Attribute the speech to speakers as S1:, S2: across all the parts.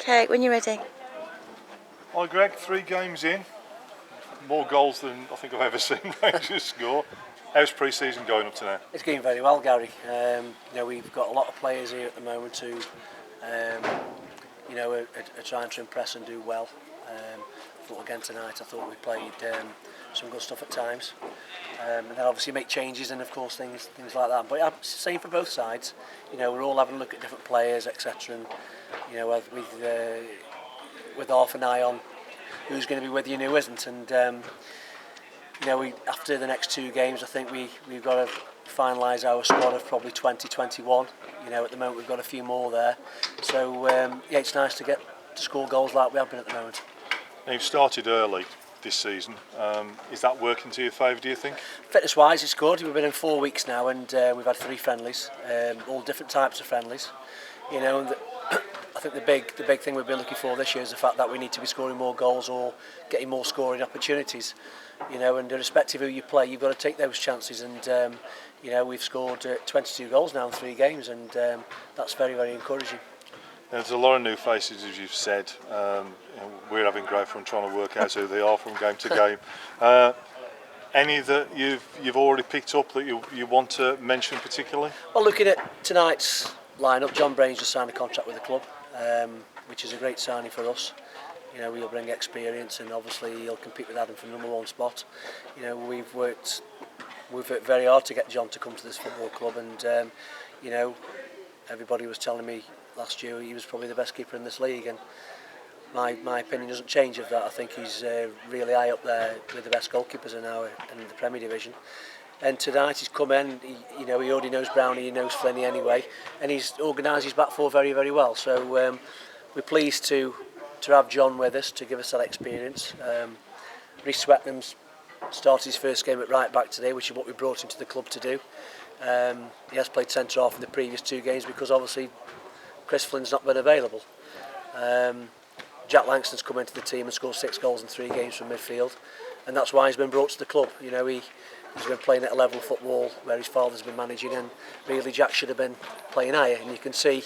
S1: Okay, when you're ready.
S2: Hi Greg, 3 games in, more goals than I think I've ever seen Rangers score. How's pre-season going up to now?
S3: It's going very well, Gary. We've got a lot of players here at the moment who, are trying to impress and do well. I thought again tonight, I thought we played some good stuff at times. And then obviously make changes and of course things like that. But same for both sides. We're all having a look at different players, etc. And with half an eye on who's going to be with you and who isn't. And after the next 2 games, I think we've got to finalise our squad of probably 2021. At the moment we've got a few more there. So it's nice to get to score goals like we have been at the moment.
S2: Now you've started early this season. Is that working to your favour, do you think?
S3: Fitness wise, it's good. We've been in 4 weeks now, and we've had 3 friendlies, all different types of friendlies. And I think the big thing we've been looking for this year is the fact that we need to be scoring more goals or getting more scoring opportunities. And irrespective of who you play, you've got to take those chances. And we've scored 22 goals now in 3 games, and that's very, very encouraging.
S2: There's a lot of new faces, as you've said. We're having great fun trying to work out who they are from game to game. Any that you've already picked up that you want to mention particularly?
S3: Well, looking at tonight's lineup, John Brain's just signed a contract with the club, which is a great signing for us. He'll bring experience, and obviously he'll compete with Adam for the #1 spot. We've worked very hard to get John to come to this football club, and everybody was telling me last year he was probably the best keeper in this league, and my opinion doesn't change of that. I think he's really high up there with the best goalkeepers in the Premier Division. And tonight he's come in, he already knows Brownie, he knows Flinny anyway, and he's organised his back four very, very well. So we're pleased to have John with us to give us that experience. Rhys Swetnam's started his first game at right back today, which is what we brought him to the club to do. He has played centre half in the previous 2 games because obviously Chris Flynn's not been available. Jack Langston's come into the team and scored 6 goals in 3 games from midfield, and that's why he's been brought to the club. He's been playing at a level of football where his father's been managing, and really Jack should have been playing higher. And you can see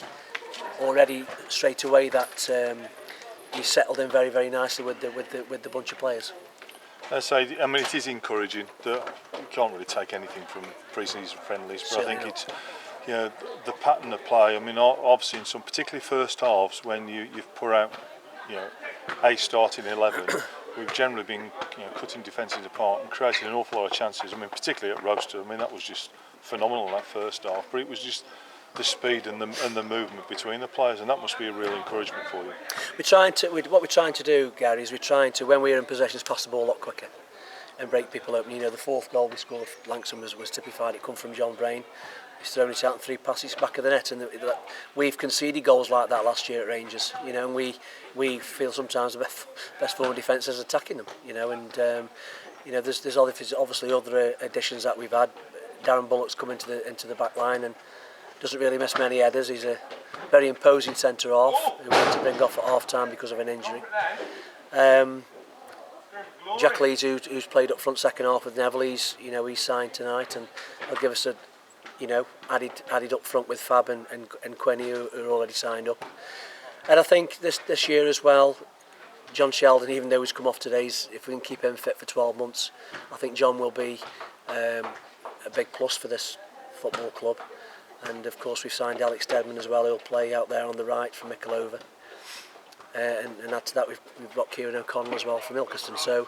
S3: already straight away that he's settled in very, very nicely with the bunch of players.
S2: It is encouraging that you can't really take anything from pre-season friendlies, but
S3: Certainly
S2: I think
S3: not.
S2: it's the pattern of play. I've seen some, particularly first halves when you've put out a starting 11. We've generally been cutting defences apart and creating an awful lot of chances. Particularly at Roaster. That was just phenomenal in that first half. But it was just the speed and the movement between the players, and that must be a real encouragement for you.
S3: What we're trying to do, Gary, is when we're in possession, is pass the ball a lot quicker and break people open. The 4th goal we scored, Langston was typified. It come from John Brain. He's thrown it out in 3 passes back of the net, and we've conceded goals like that last year at Rangers. And we feel sometimes the best forward defence is attacking them. There's obviously other additions that we've had. Darren Bullock's come into the back line and doesn't really miss many headers. He's a very imposing centre half who we had to bring off at half time because of an injury. Jack Leeds, who's played up front second half with Neville, he's signed tonight, and he'll give us added up front with Fab and Quenny, who are already signed up. And I think this year as well, John Sheldon, even though he's come off today, if we can keep him fit for 12 months, I think John will be a big plus for this football club. And of course we've signed Alex Deadman as well, who'll play out there on the right for Mikulova. And add to that we've got Kieran O'Connell as well from Ilkeston. So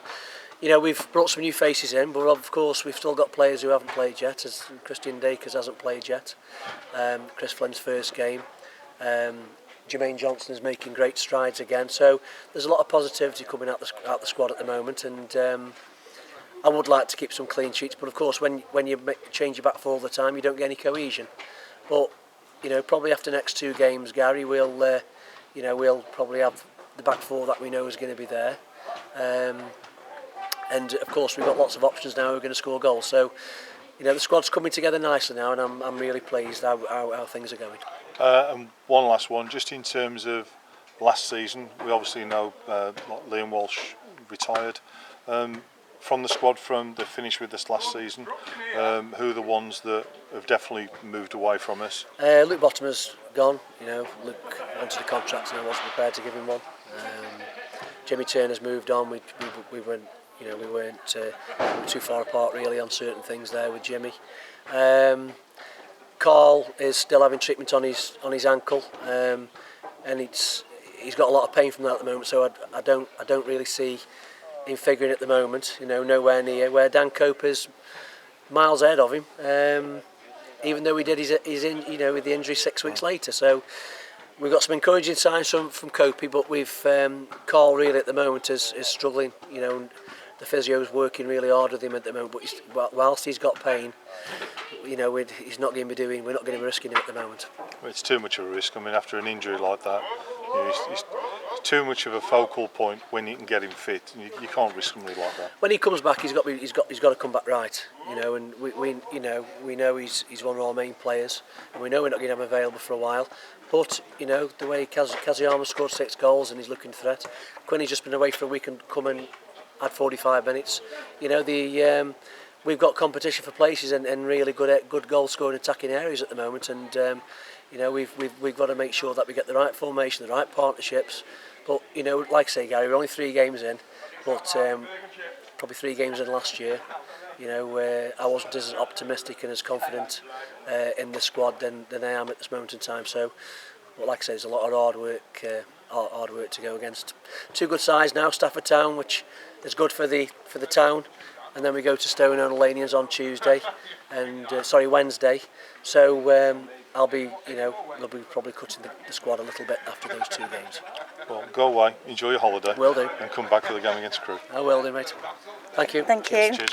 S3: we've brought some new faces in, but of course we've still got players who haven't played yet, as Christian Dakers hasn't played yet. Chris Flynn's first game. Jermaine Johnson is making great strides again. So there's a lot of positivity coming out the squad at the moment, and I would like to keep some clean sheets. But of course, when you change your back four all the time, you don't get any cohesion. But probably after the next 2 games, Gary, we'll probably have the back four that we know is going to be there. And of course we've got lots of options now who are going to score goals. So the squad's coming together nicely now, and I'm really pleased how things are going.
S2: And one last one, just in terms of last season, we obviously know Liam Walsh retired. from the squad from the finish with this last season, who are the ones that have definitely moved away from us?
S3: Luke Bottomer's gone. Luke wanted a contract and I wasn't prepared to give him one. Jimmy Turner's moved on. We weren't we were too far apart really on certain things there with Jimmy. Carl is still having treatment on his ankle, and he's got a lot of pain from that at the moment. So I don't really see him figuring at the moment. Nowhere near where Dan Cope is, miles ahead of him. Even though he did his with the injury 6 weeks later. So we've got some encouraging signs from Copey, but we've Carl really at the moment is struggling. The physio is working really hard with him at the moment, but whilst he's got pain, he's not going to be we're not going to be risking him at the moment.
S2: Well, it's too much of a risk. I mean, after an injury like that, he's too much of a focal point when you can get him fit. You can't risk him really like that.
S3: When he comes back, he's got to come back right. And we know he's one of our main players, and we know we're not going to have him available for a while. But the way Kaziyama scored 6 goals and he's looking threat. Quinny's just been away for a week and come and had 45 minutes. We've got competition for places and really good goal scoring attacking areas at the moment, and we've got to make sure that we get the right formation, the right partnerships. But like I say, Gary, we're only 3 games in, but probably 3 games in last year. I wasn't as optimistic and as confident in the squad than I am at this moment in time. So, but like I say, there's a lot of hard work to go against 2 good sides now. Stafford Town, which is good for the town, and then we go to Stoke-on-Trent on Tuesday, and Wednesday. So we'll be probably cutting the squad a little bit after those 2 games.
S2: Well, go away, enjoy your holiday.
S3: Will do.
S2: And come back for the game against Crewe.
S3: I will do, mate. Thank you.
S1: Thank you.
S2: Cheers.